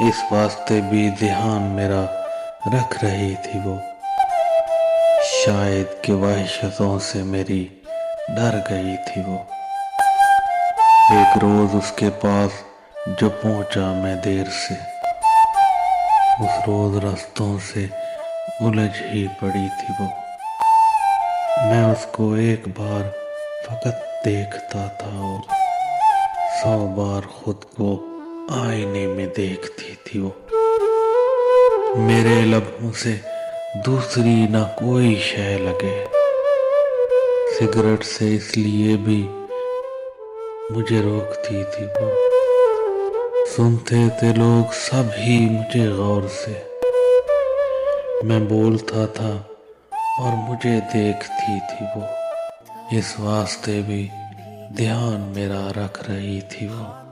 इस वास्ते भी ध्यान मेरा रख रही थी वो। शायद कि वहशतों से मेरी डर गई थी वो। एक रोज उसके पास जो पहुंचा मैं देर से, उस रोज रास्तों से उलझ ही पड़ी थी वो। मैं उसको एक बार फकत देखता था और 100 बार खुद को आईने में देखती थी वो। मेरे लबों से दूसरी ना कोई शय लगे, सिगरेट से इसलिए भी मुझे रोकती थी वो। सुनते थे लोग सभी मुझे गौर से, मैं बोलता था और मुझे देखती थी वो। इस वास्ते भी ध्यान मेरा रख रही थी वो।